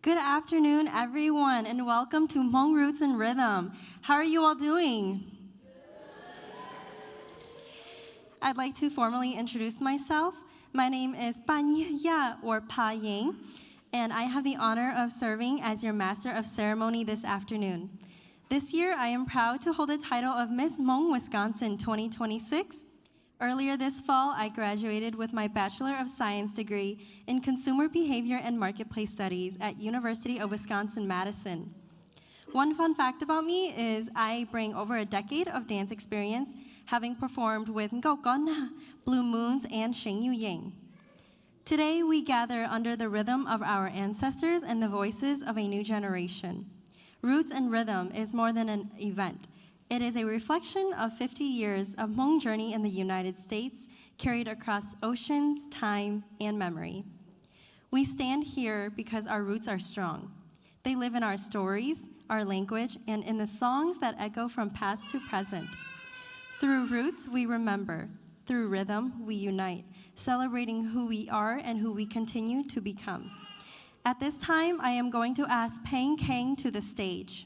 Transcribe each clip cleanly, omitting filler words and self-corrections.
Good afternoon, everyone, and welcome to Hmong Roots and Rhythm. How are you all doing? I'd like to formally introduce myself. My name is Dhia or Pa Yang, and I have the honor of serving as your Master of Ceremony this afternoon. This year, I am proud to hold the title of Miss Hmong Wisconsin 2026. Earlier this fall, I graduated with my Bachelor of Science degree in Consumer Behavior and Marketplace Studies at University of Wisconsin-Madison. One fun fact about me is I bring over a decade of dance experience, having performed with Ngokon, Blue Moons, and Sheng Yu Yang. Today, we gather under the rhythm of our ancestors and the voices of a new generation. Roots and Rhythm is more than an event. It is a reflection of 50 years of Hmong journey in the United States, carried across oceans, time, and memory. We stand here because our roots are strong. They live in our stories, our language, and in the songs that echo from past to present. Through roots, we remember. Through rhythm, we unite, celebrating who we are and who we continue to become. At this time, I am going to ask Peng Kang to the stage.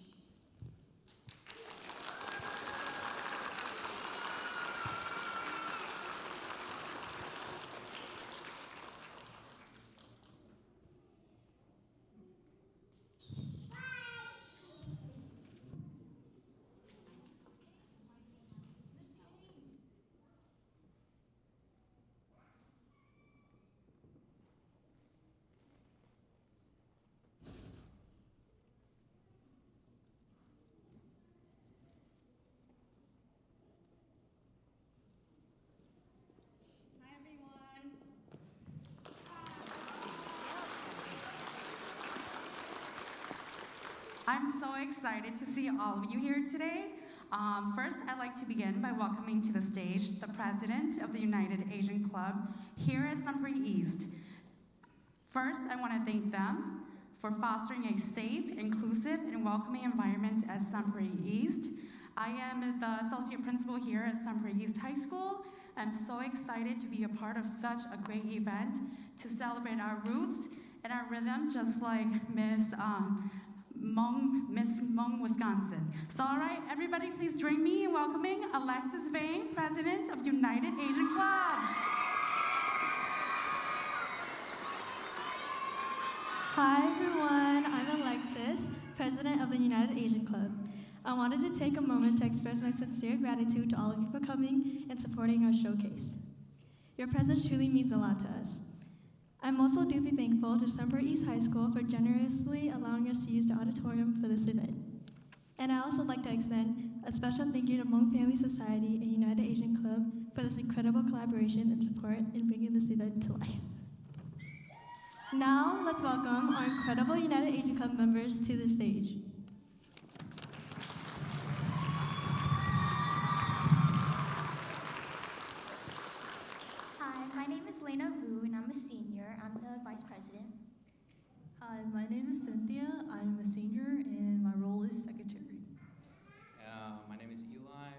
I'm so excited to see all of you here today. First, I'd like to begin by welcoming to the stage the president of the United Asian Club here at Sunbury East. First, I want to thank them for fostering a safe, inclusive, and welcoming environment at Sunbury East. I am the associate principal here at Sunbury East High School. I'm so excited to be a part of such a great event to celebrate our roots and our rhythm, just like Miss Hmong, Wisconsin. So all right, everybody please join me in welcoming Alexis Vang, President of United Asian Club. Hi everyone, I'm Alexis, President of the United Asian Club. I wanted to take a moment to express my sincere gratitude to all of you for coming and supporting our showcase. Your presence truly means a lot to us. I'm also deeply thankful to Sunbury East High School for generously allowing us to use the auditorium for this event. And I also like to extend a special thank you to Hmong Family Society and United Asian Club for this incredible collaboration and support in bringing this event to life. Now, let's welcome our incredible United Asian Club members to the stage. Hi, my name is Lena Vu, and I'm a senior. I'm the vice president. Hi, my name is Cynthia. I'm a senior, and my role is secretary. My name is Eli.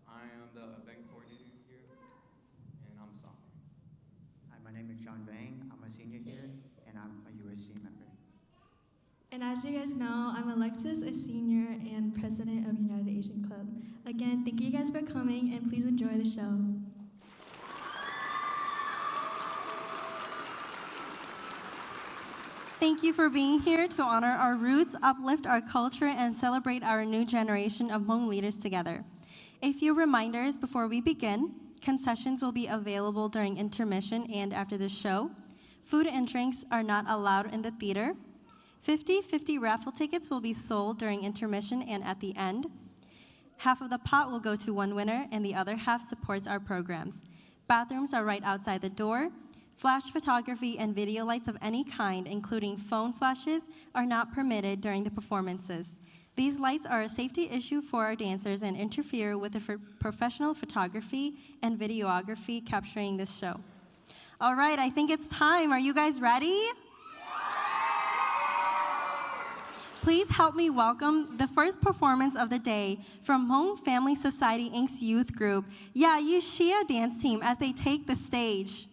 I am the event coordinator here, and I'm a sophomore. Hi, my name is John Vang. I'm a senior here, and I'm a USC member. And as you guys know, I'm Alexis, a senior and president of United Asian Club. Again, thank you guys for coming, and please enjoy the show. Thank you for being here to honor our roots, uplift our culture, and celebrate our new generation of Hmong leaders together. A few reminders before we begin. Concessions will be available during intermission and after the show. Food and drinks are not allowed in the theater. 50-50 raffle tickets will be sold during intermission and at the end. Half of the pot will go to one winner, and the other half supports our programs. Bathrooms are right outside the door. Flash photography and video lights of any kind, including phone flashes, are not permitted during the performances. These lights are a safety issue for our dancers and interfere with the professional photography and videography capturing this show. All right, I think it's time. Are you guys ready? Please help me welcome the first performance of the day from Hmong Family Society Inc.'s youth group, Ya Yu Shia dance team, as they take the stage.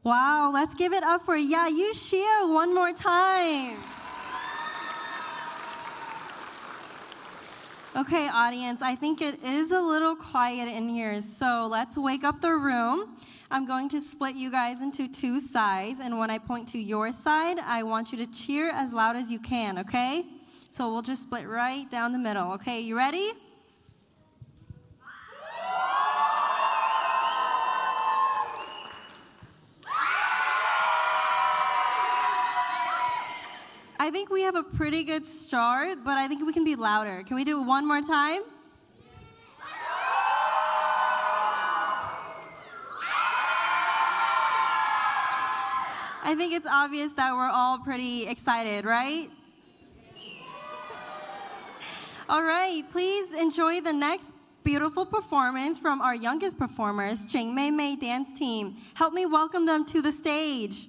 Wow, let's give it up for Yayu Shia one more time. Okay, audience, I think it is a little quiet in here, so let's wake up the room. I'm going to split you guys into two sides, and when I point to your side, I want you to cheer as loud as you can, okay? So we'll just split right down the middle, okay? You ready? I think we have a pretty good start, but I think we can be louder. Can we do it one more time? I think it's obvious that we're all pretty excited, right? All right, please enjoy the next beautiful performance from our youngest performers, Chiang Mai Mai Dance Team. Help me welcome them to the stage.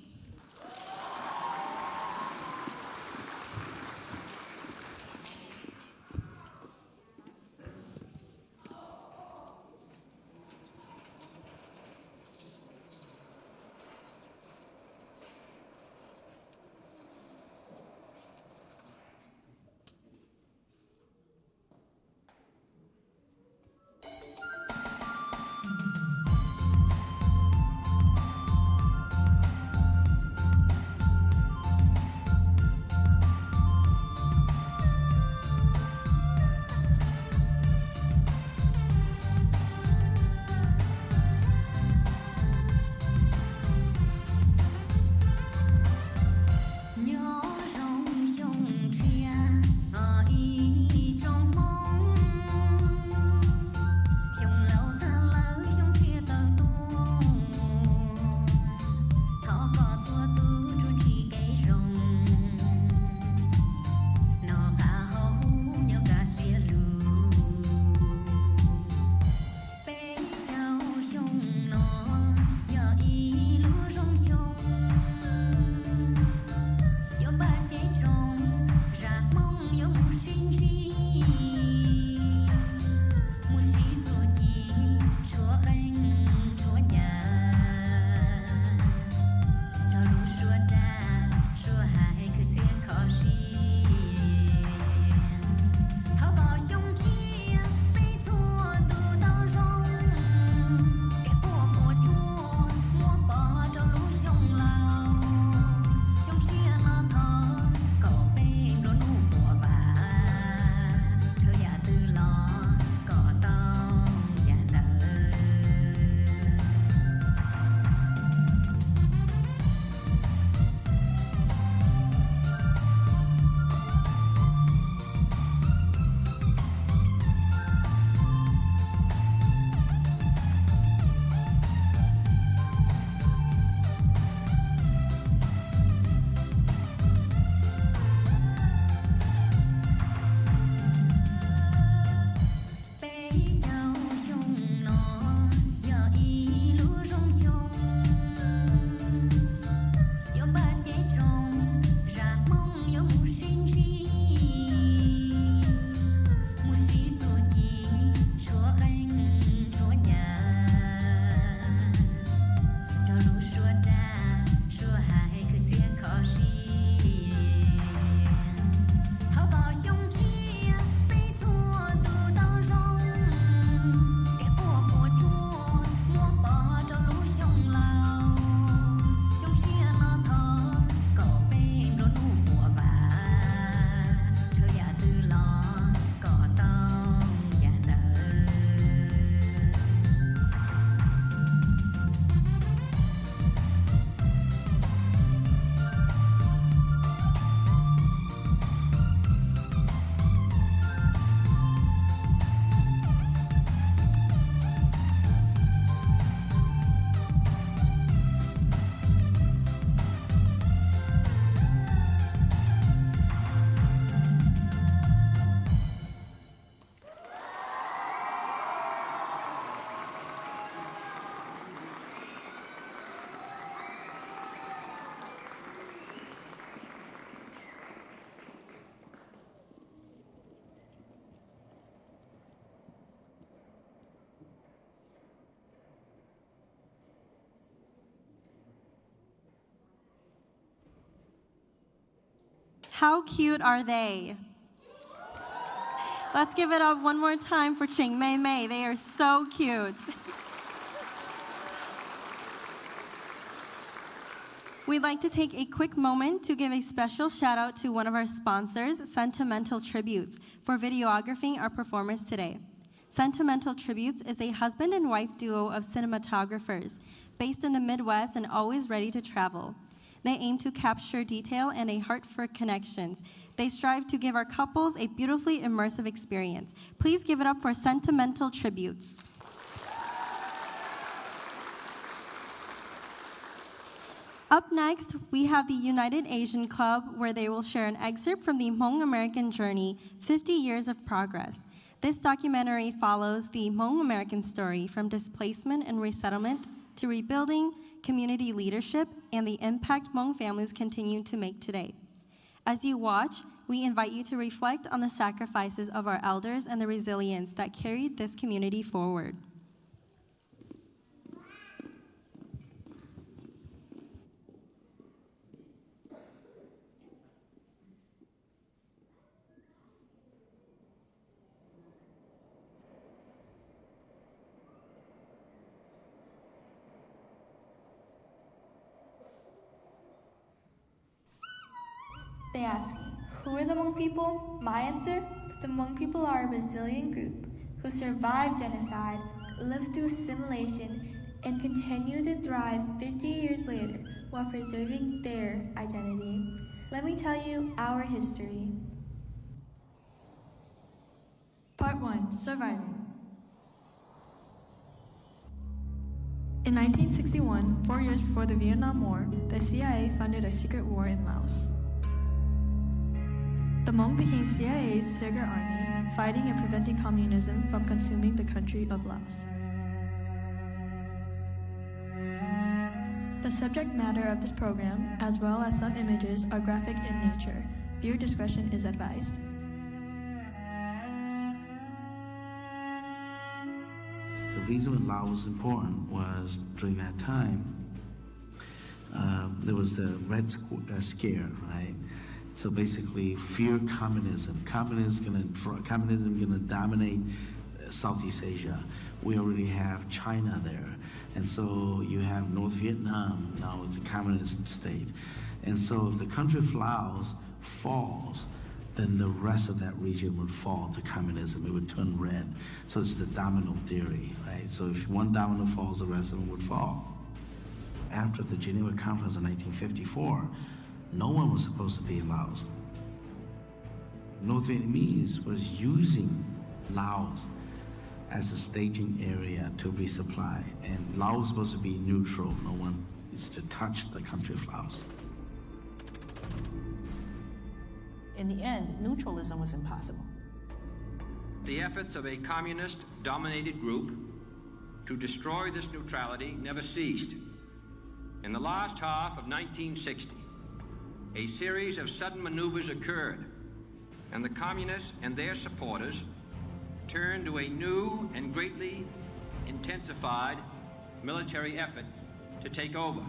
How cute are they? Let's give it up one more time for Ching Mei Mei. They are so cute. We'd like to take a quick moment to give a special shout out to one of our sponsors, Sentimental Tributes, for videographing our performers today. Sentimental Tributes is a husband and wife duo of cinematographers based in the Midwest and always ready to travel. They aim to capture detail and a heart for connections. They strive to give our couples a beautifully immersive experience. Please give it up for Sentimental Tributes. Up next, we have the United Asian Club, where they will share an excerpt from the Hmong American Journey, 50 Years of Progress. This documentary follows the Hmong American story from displacement and resettlement to rebuilding, community leadership, and the impact Hmong families continue to make today. As you watch, we invite you to reflect on the sacrifices of our elders and the resilience that carried this community forward. They ask, who are the Hmong people? My answer, the Hmong people are a resilient group who survived genocide, lived through assimilation, and continue to thrive 50 years later while preserving their identity. Let me tell you our history. Part 1, Surviving. In 1961, 4 years before the Vietnam War, the CIA funded a secret war in Laos. The Hmong became CIA's secret army, fighting and preventing communism from consuming the country of Laos. The subject matter of this program, as well as some images, are graphic in nature. Viewer discretion is advised. The reason Laos was important was during that time, there was the Red Scare, right? So basically, fear communism. Communism gonna dominate Southeast Asia. We already have China there, and so you have North Vietnam. Now it's a communist state, and so if the country of Laos falls, then the rest of that region would fall to communism. It would turn red. So it's the domino theory, right? So if one domino falls, the rest of them would fall. After the Geneva Conference in 1954. No one was supposed to be in Laos. North Vietnamese was using Laos as a staging area to resupply, and Laos was supposed to be neutral. No one is to touch the country of Laos. In the end, neutralism was impossible. The efforts of a communist-dominated group to destroy this neutrality never ceased. In the last half of 1960, a series of sudden maneuvers occurred, and the communists and their supporters turned to a new and greatly intensified military effort to take over.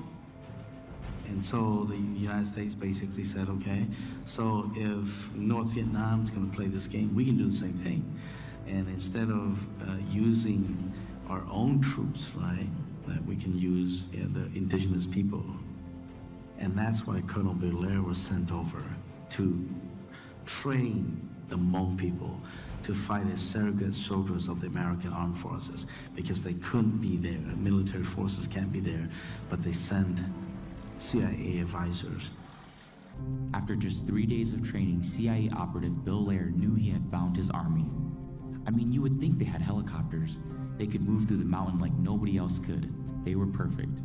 And so the United States basically said, okay, so if North Vietnam is going to play this game, we can do the same thing. And instead of using our own troops, right, that we can use the indigenous people. And that's why Colonel Belair was sent over to train the Hmong people to fight as surrogate soldiers of the American Armed Forces, because they couldn't be there. Military forces can't be there, but they send CIA advisors. After just 3 days of training, CIA operative Bill Lair knew he had found his army. I mean, you would think they had helicopters. They could move through the mountain like nobody else could. They were perfect.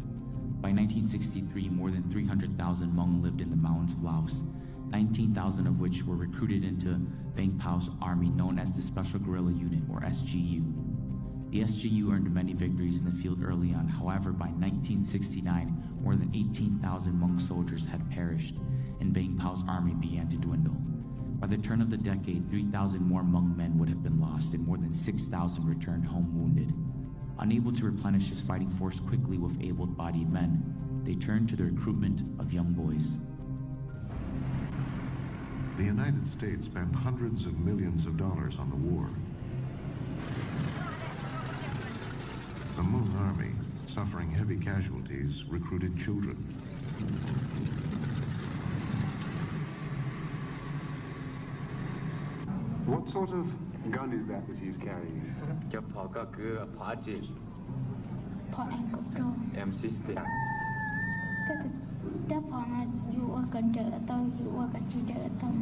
By 1963, more than 300,000 Hmong lived in the mountains of Laos, 19,000 of which were recruited into Vang Pau's army known as the Special Guerrilla Unit, or SGU. The SGU earned many victories in the field early on. However, by 1969, more than 18,000 Hmong soldiers had perished, and Vang Pau's army began to dwindle. By the turn of the decade, 3,000 more Hmong men would have been lost, and more than 6,000 returned home wounded. Unable to replenish his fighting force quickly with able-bodied men, they turned to the recruitment of young boys. The United States spent hundreds of millions of dollars on the war. The Hmong army, suffering heavy casualties, recruited children. What sort of gun is that he's carrying? M60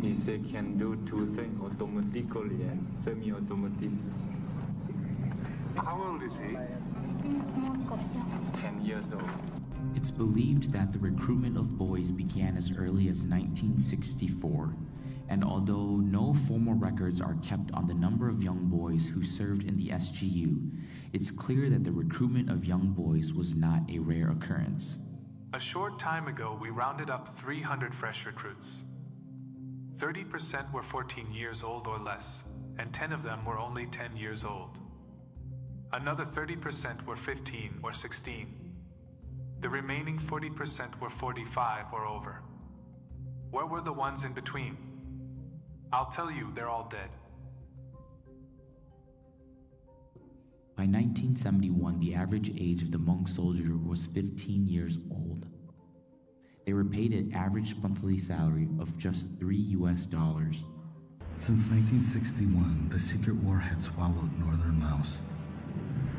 He said can do two things, automatically and semi-automatic. How old is he? 10 years old. It's believed that the recruitment of boys began as early as 1964, and although no formal records are kept on the number of young boys who served in the SGU, it's clear that the recruitment of young boys was not a rare occurrence. A short time ago, we rounded up 300 fresh recruits. 30% were 14 years old or less, and 10 of them were only 10 years old. Another 30% were 15 or 16. The remaining 40% were 45 or over. Where were the ones in between? I'll tell you, they're all dead. By 1971, the average age of the Hmong soldier was 15 years old. They were paid an average monthly salary of just $3. Since 1961, the secret war had swallowed northern Laos.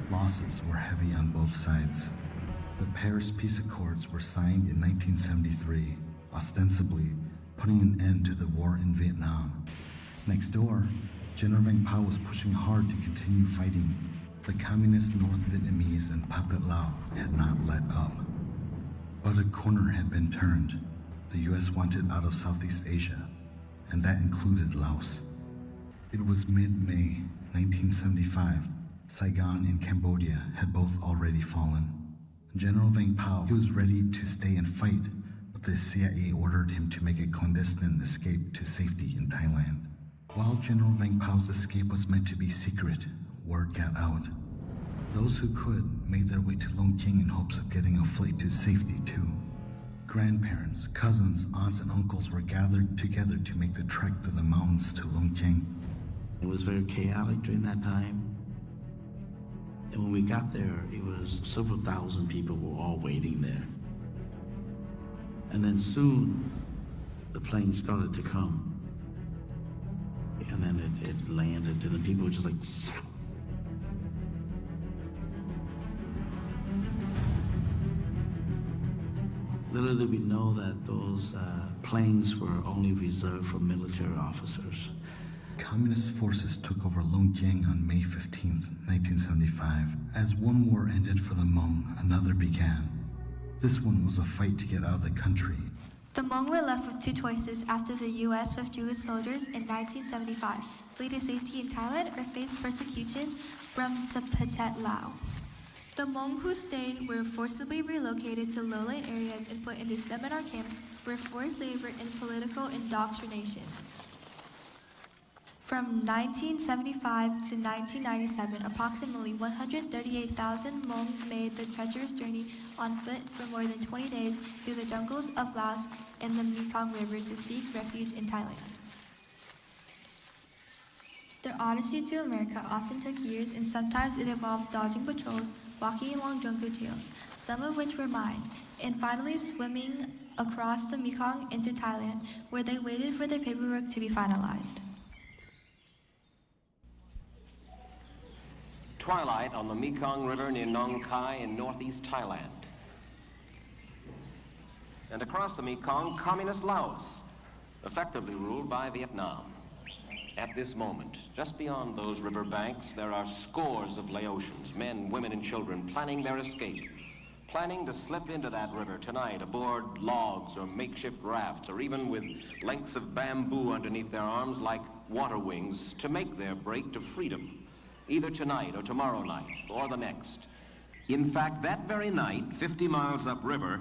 Losses were heavy on both sides. The Paris Peace Accords were signed in 1973, ostensibly putting an end to the war in Vietnam. Next door, General Vang Pao was pushing hard to continue fighting. The communist North Vietnamese and Pathet Lao had not let up. But a corner had been turned. The U.S. wanted out of Southeast Asia, and that included Laos. It was mid-May 1975. Saigon and Cambodia had both already fallen. General Vang Pao, he was ready to stay and fight, but the CIA ordered him to make a clandestine escape to safety in Thailand. While General Vang Pao's escape was meant to be secret, word got out. Those who could made their way to Long King in hopes of getting a flight to safety too. Grandparents, cousins, aunts, and uncles were gathered together to make the trek through the mountains to Long King. It was very chaotic during that time. And when we got there, it was several thousand people were all waiting there. And then soon, the plane started to come. And then it landed, and the people were just like... Little did we know that those planes were only reserved for military officers. Communist forces took over Long King on May 15, 1975. As one war ended for the Hmong, another began. This one was a fight to get out of the country. The Hmong were left with two choices after the U.S. withdrew its soldiers in 1975, flee to safety in Thailand or face persecution from the Pathet Lao. The Hmong who stayed were forcibly relocated to lowland areas and put into seminar camps for forced labor and political indoctrination. From 1975 to 1997, approximately 138,000 Hmong made the treacherous journey on foot for more than 20 days through the jungles of Laos and the Mekong River to seek refuge in Thailand. Their odyssey to America often took years, and sometimes it involved dodging patrols, walking along jungle trails, some of which were mined, and finally swimming across the Mekong into Thailand, where they waited for their paperwork to be finalized. Twilight on the Mekong River near Nong Khai in northeast Thailand. And across the Mekong, communist Laos, effectively ruled by Vietnam. At this moment, just beyond those river banks, there are scores of Laotians, men, women, and children, planning their escape, planning to slip into that river tonight aboard logs or makeshift rafts, or even with lengths of bamboo underneath their arms like water wings to make their break to freedom, either tonight or tomorrow night or the next. In fact, that very night, 50 miles upriver,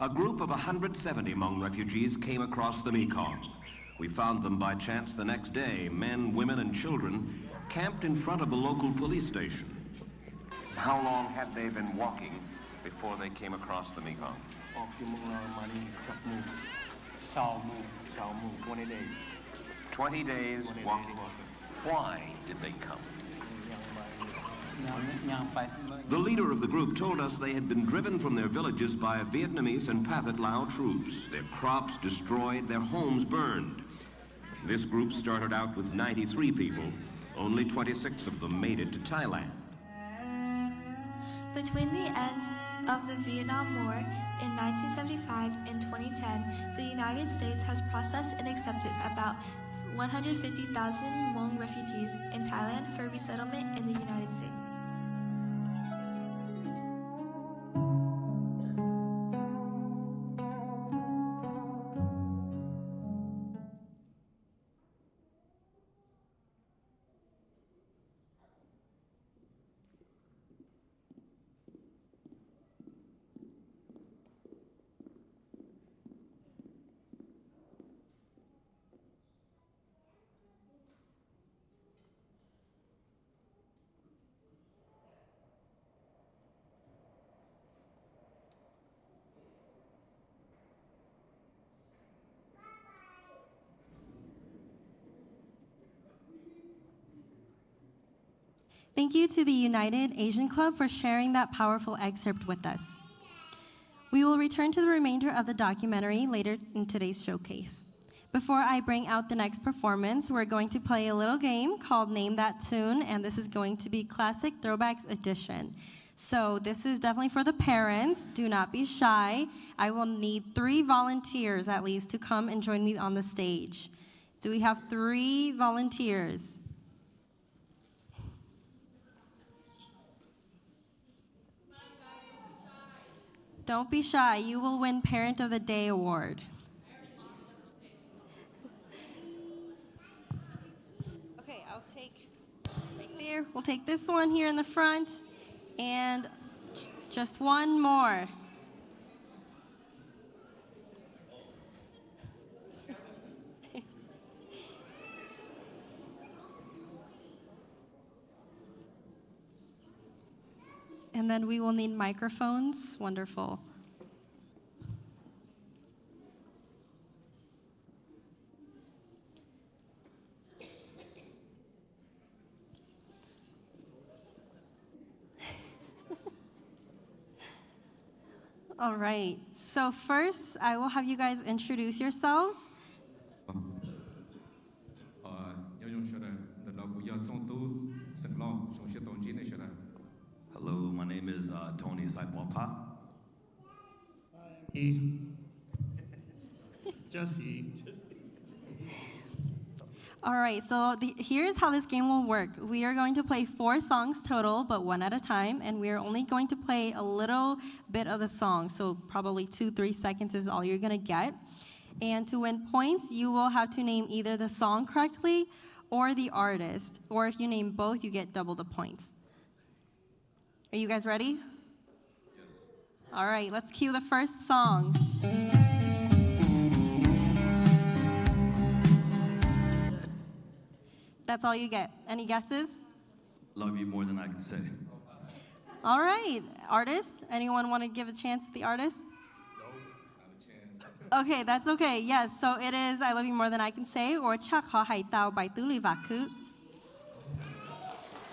a group of 170 Hmong refugees came across the Mekong. We found them by chance the next day, men, women, and children, camped in front of the local police station. How long had they been walking before they came across the Mekong? 20 days. 20 days walking. Why did they come? The leader of the group told us they had been driven from their villages by Vietnamese and Pathet Lao troops. Their crops destroyed, their homes burned. This group started out with 93 people. Only 26 of them made it to Thailand. Between the end of the Vietnam War in 1975 and 2010, the United States has processed and accepted about 150,000 Hmong refugees in Thailand for resettlement in the United States. Thank you to the United Asian Club for sharing that powerful excerpt with us. We will return to the remainder of the documentary later in today's showcase. Before I bring out the next performance, we're going to play a little game called Name That Tune, and this is going to be Classic Throwbacks Edition. So this is definitely for the parents. Do not be shy. I will need 3 volunteers at least to come and join me on the stage. Do we have 3 volunteers? Don't be shy. You will win Parent of the Day award. Okay, I'll take right there. We'll take this one here in the front, and just one more. And then we will need microphones. Wonderful. All right. So first, I will have you guys introduce yourselves. Hello, my name is Tony Saipwapa. Jesse. All right, so here's how this game will work. We are going to play 4 songs total, but one at a time, and we are only going to play a little bit of the song, so probably 2-3 seconds is all you're gonna get. And to win points, you will have to name either the song correctly or the artist, or if you name both, you get double the points. Are you guys ready? Yes. All right, let's cue the first song. That's all you get. Any guesses? Love you more than I can say. All right, artist? Anyone want to give a chance at the artist? No, not a chance. Okay, that's okay. Yes, so it is I Love You More Than I Can Say, or Chak Ho Hai Tao by Tu Li Va Ku.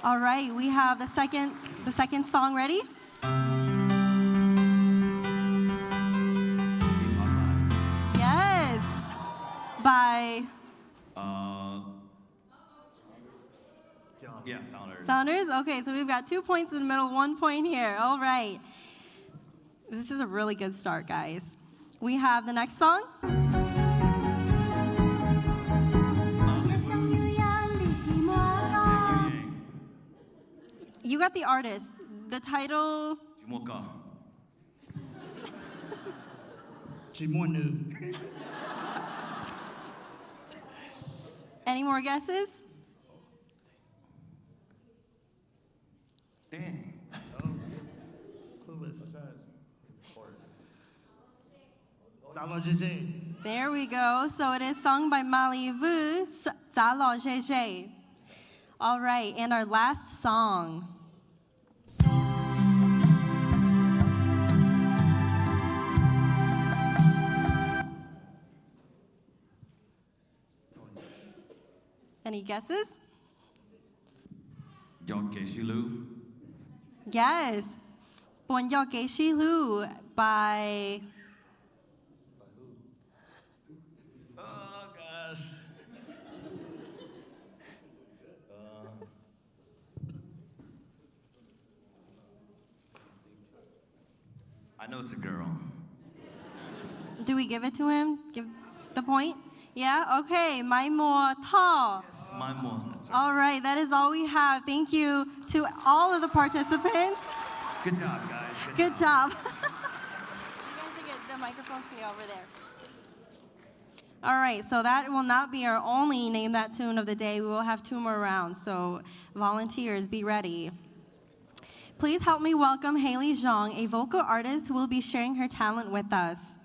All right, we have the second song ready. Yes, by yeah, Sounders. Sounders. Okay, so we've got 2 points in the middle, 1 point here. All right, this is a really good start, guys. We have the next song. You got the artist. The title. Any more guesses? Dang. There we go. So it is sung by Mali Vu, Za Lo Zhe Zhe. All right, and our last song. Any guesses? Yokeshilu. Yes. Bon Yogeshi Lu by. Oh gosh. I know it's a girl. Do we give it to him? Give the point? Yeah? Okay. Mai Mo Tao. Yes, my mom. That's right. All right. That is all we have. Thank you to all of the participants. Good job, guys. Good job. The microphone's going to go over there. All right, so that will not be our only Name That Tune of the day. We will have 2 more rounds, so volunteers, be ready. Please help me welcome Hailey Xiong, a vocal artist who will be sharing her talent with us.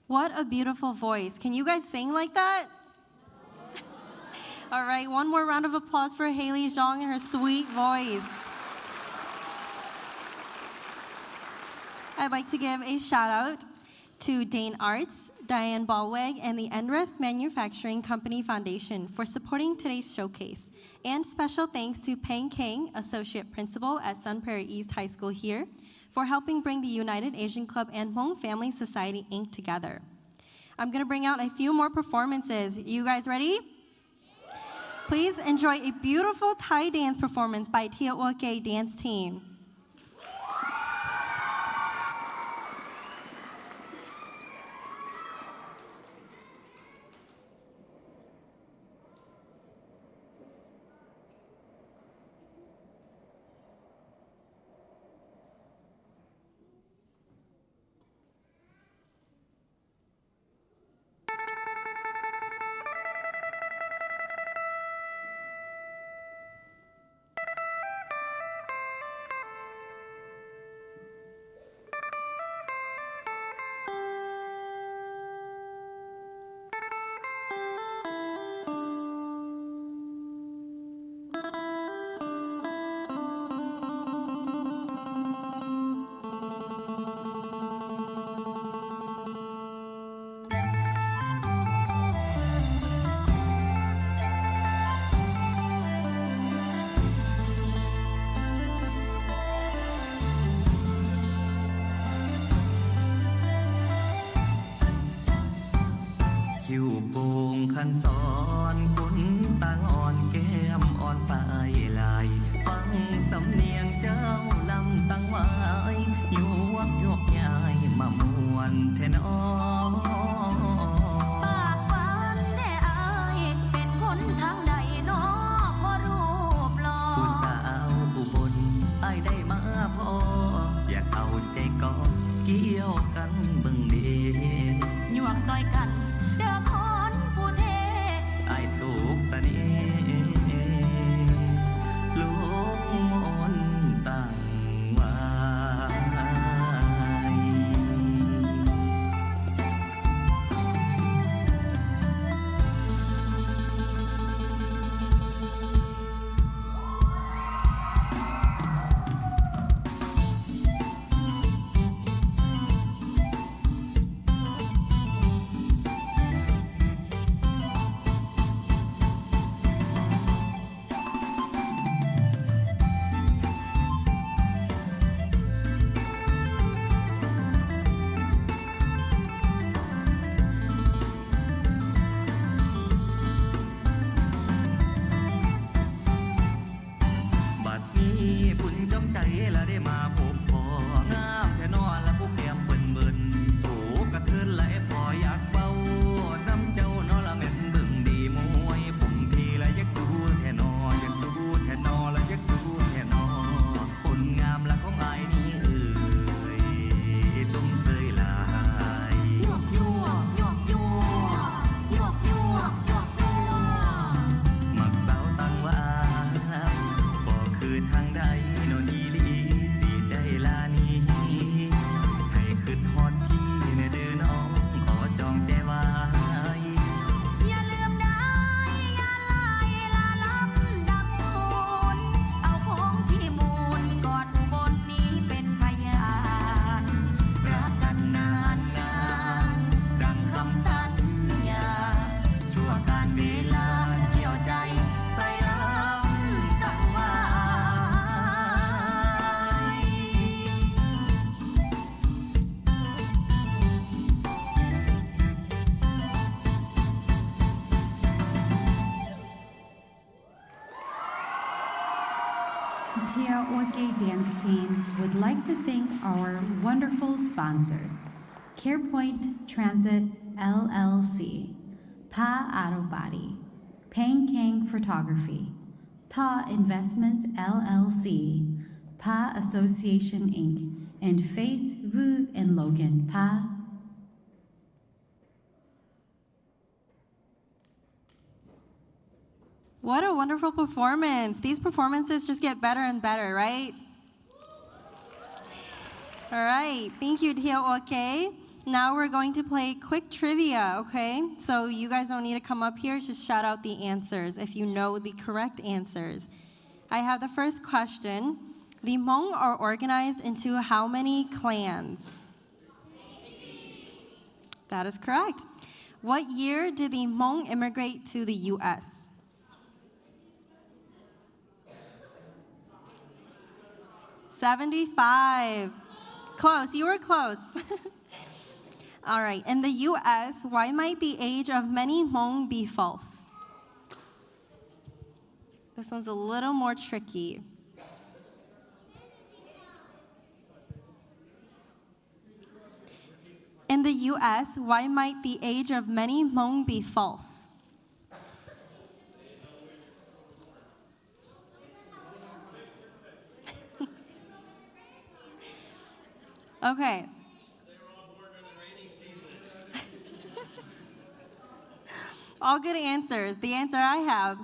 What a beautiful voice. Can you guys sing like that? All right, one more round of applause for Hailey, Xiong, and her sweet voice. I'd like to give a shout out to Dane Arts, Diane Ballweg, and the Enrest Manufacturing Company Foundation for supporting today's showcase. And special thanks to Peng Kang, Associate Principal at Sun Prairie East High School here, for helping bring the United Asian Club and Hmong Family Society Inc. together. I'm gonna bring out a few more performances. You guys ready? Please enjoy a beautiful Thai dance performance by Thiaj dance team.คิ้วโป่งคันสอนคุณต่างอ่อนแก้มอ่อนปลายลายฟังสำเนียงเจ้าลำตั้งไว้อยู่วักยกยายมามวนแทนอ้อปากหวานแด่อายเป็นคนทางใดน้อพอรูปหล่อผู้สาวอุบลอายได้มาพออยากเอาใจกอดเกี่ยวกันเบิ่งเดหยวกซอยกันเด้อคนผู้เทอายถูกเสน่ห์ลูกมนตั้งไว้และได้มาพบพองามแท้นอและผู้แก้มเบิ่นเบิ่นโอ้กระเทินไหลพออยากเบาน้ำเจ้านอละแม่นเบิ่งดีมวยผมทีละยักสู้แท้นอยักสู้แท้นอละยักสู้แท้นอคนงามละของอายนี่เอ่ยสมเสยลายยวกยวกยวกยวกยวกยวกยวกยวกมักสาวตั้งว่าบ่คือทางใดโนนีลานี้ให้ขึ้นฮอดพี่ในเดือน้องขอจองใจไว้อย่าลืมได้อย่าลายลาลับดับสูญเอาของที่มูลกอดอุบลนี้เป็นพยานรักกันนานนานดังคำสัญญาชั่วการเวลาเกี่ยวใจใส่รับตั้งไว้Thiaj Dance Team would like to thank our wonderful sponsors, CarePoint Transit LLC, Pa Auto Body, Pang Kang Photography, Ta Investments LLC, Pa Association Inc., and Faith, Vu, and Logan Pa. What a wonderful performance. These performances just get better and better, right? All right, thank you, Dhia. Okay, now we're going to play quick trivia, okay? So you guys don't need to come up here, just shout out the answers if you know the correct answers. I have the first question. The Hmong are organized into how many clans? That is correct. What year did the Hmong immigrate to the U.S.? '75. Close, you were close. All right, in the U.S., why might the age of many Hmong be false? This one's a little more tricky. In the U.S., why might the age of many Hmong be false? Okay. All good answers. The answer I have,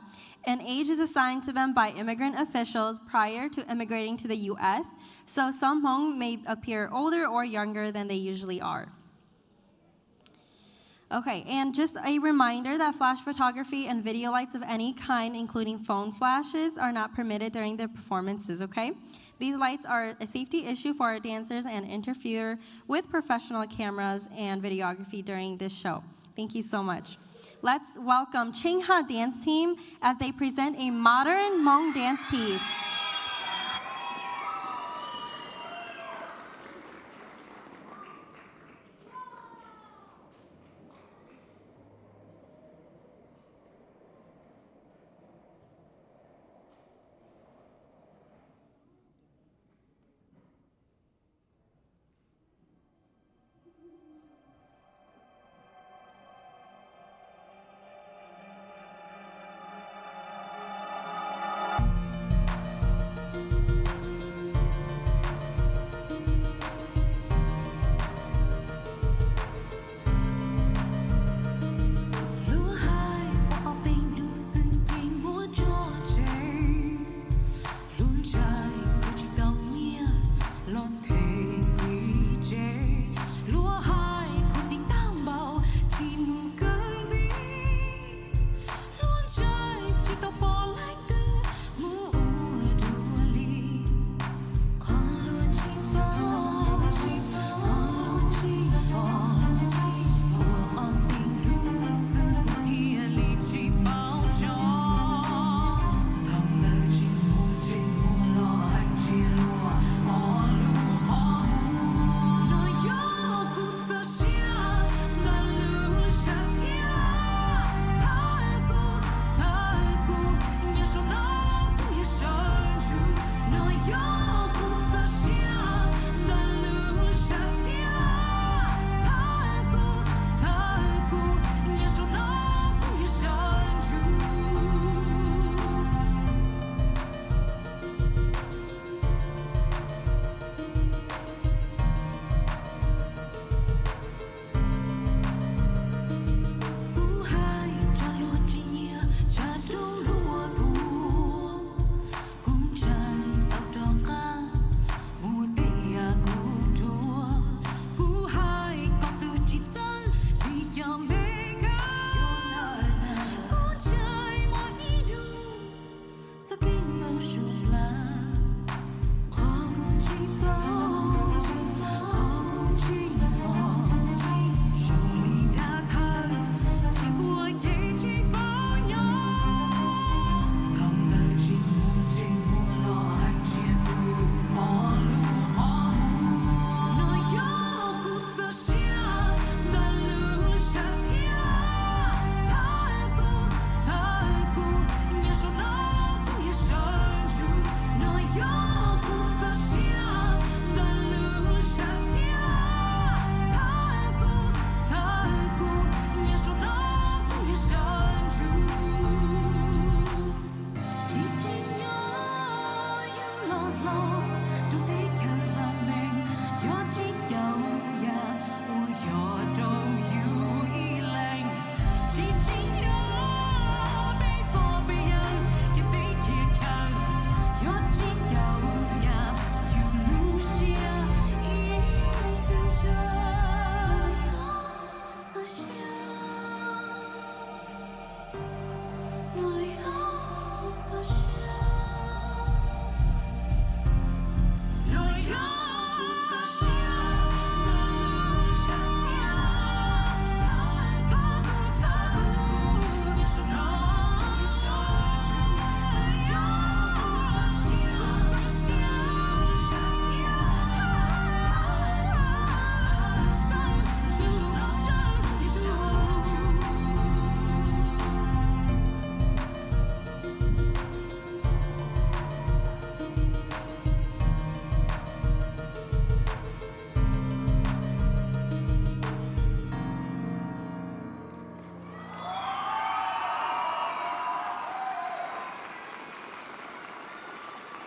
an age is assigned to them by immigrant officials prior to immigrating to the U.S., so some Hmong may appear older or younger than they usually are. Okay, and just a reminder that flash photography and video lights of any kind, including phone flashes, are not permitted during the performances, okay? These lights are a safety issue for our dancers and interfere with professional cameras and videography during this show. Thank you so much. Let's welcome Chingha Dance Team as they present a modern Hmong dance piece.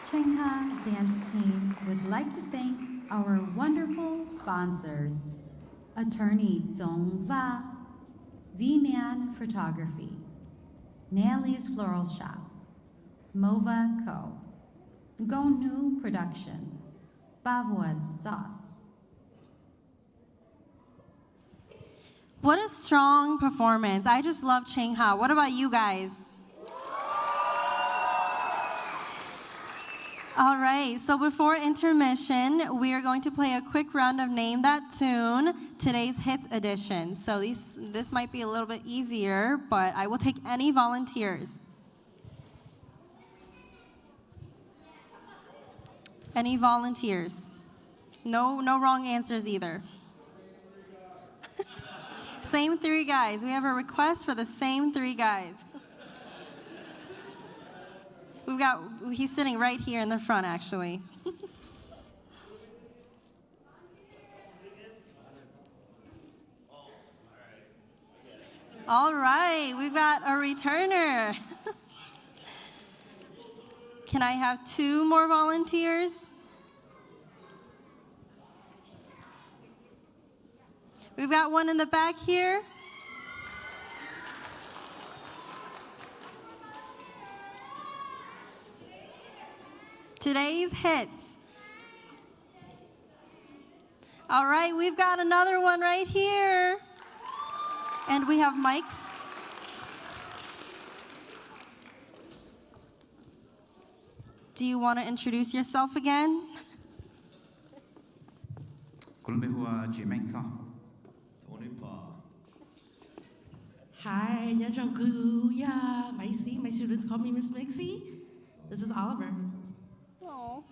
Chengha Dance Team would like to thank our wonderful sponsors, Attorney Zong Va, V-Man Photography, Nelly's Floral Shop, Mova Co., Gonu Production, Bavois Sauce. What a strong performance. I just love Chengha. What about you guys? All right, so before intermission, we are going to play a quick round of Name That Tune, today's Hits edition. So this might be a little bit easier, but I will take any volunteers. Any volunteers? No wrong answers either. Same three guys. We have a request for the same three guys. He's sitting right here in the front, actually. All right, we've got a returner. Can I have 2 more volunteers? We've got one in the back here. Today's hits. All right, we've got another one right here. And we have mics. Do you want to introduce yourself again? Hi, yeah, my students call me Miss Mixie. This is Oliver. Oh.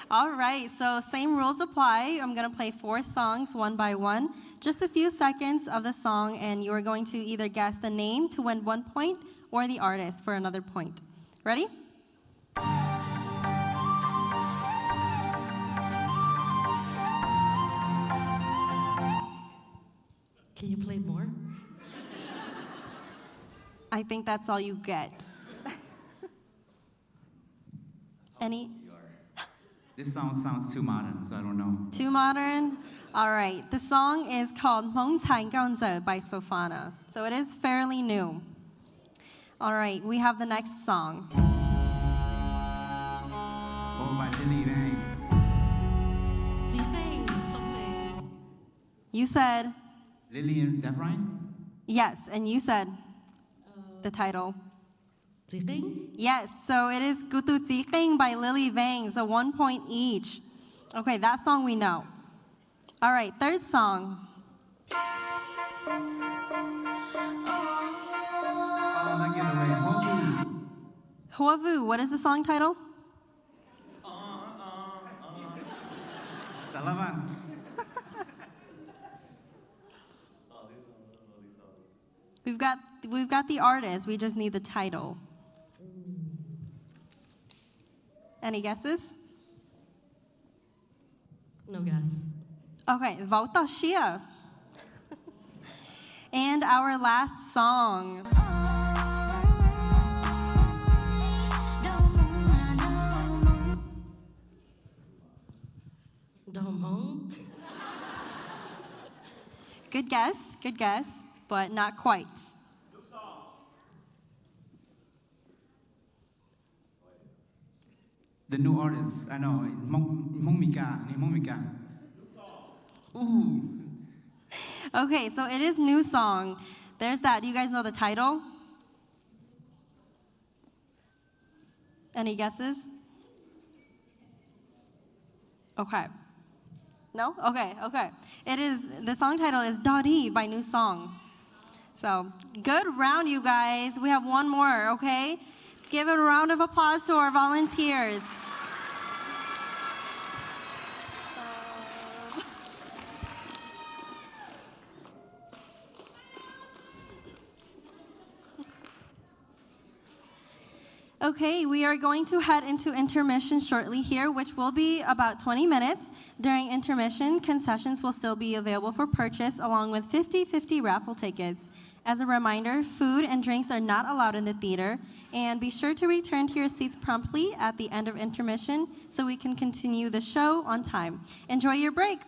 All right, so same rules apply. I'm going to play 4 songs one by one, just a few seconds of the song, and you are going to either guess the name to win 1 point or the artist for another point. Ready? Can you play more? I think that's all you get. Any? This song sounds too modern, so I don't know. Too modern? All right. The song is called Hmong Ganze by Sofana. So it is fairly new. All right. We have the next song. Oh, by Lily Vang. Something. You said? Lily and Devine? Yes, and you said the title. Yes, so it is Gutu Zikeng by Lily Vang, so 1 point each. Okay, that song we know. All right, third song. Huavu, what is the song title? Salaman. We've got the artist, we just need the title. Any guesses? No guess. Okay, Volta Shia. And our last song. Hmong? Good guess, but not quite. The new artist, I know, Hmong Mika. Ooh. Okay, so it is new song. There's that. Do you guys know the title? Any guesses? Okay. No? Okay. The song title is Dodi by New Song. So, good round, you guys. We have one more, okay? Give a round of applause to our volunteers. Okay, we are going to head into intermission shortly here, which will be about 20 minutes. During intermission, concessions will still be available for purchase, along with 50/50 raffle tickets. As a reminder, food and drinks are not allowed in the theater, and be sure to return to your seats promptly at the end of intermission so we can continue the show on time. Enjoy your break.